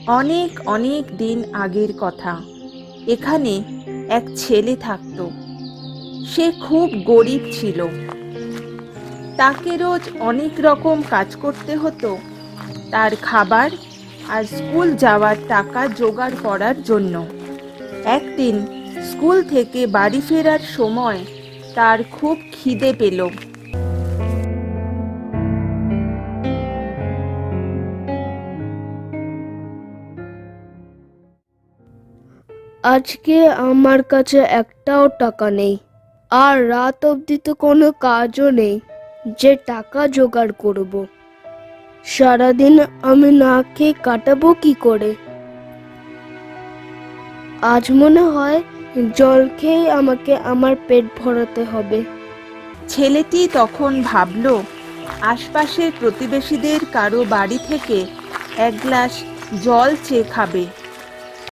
অনেক অনেক দিন আগের কথা। এখানে এক ছেলে থাকতো। সে খুব গরিব ছিল। তাকে রোজ অনেক রকম কাজ করতে হতো তার খাবার আর স্কুল যাওয়ার টাকা জোগাড় করার জন্য। একদিন স্কুল থেকে বাড়ি ফেরার সময় তার খুব খিদে পেল। আজকে আমার কাছে একটাও টাকা নেই, আর রাত অবধি তো কোনো কাজও নেই যে টাকা জোগাড় করব। সারাদিন আমি না খেয়ে কাটাবো কি করে? আজ মনে হয় জল খেয়ে আমাকে আমার পেট ভরাতে হবে। ছেলেটি তখন ভাবল আশপাশের প্রতিবেশীদের কারো বাড়ি থেকে এক গ্লাস জল চেয়ে খাবে।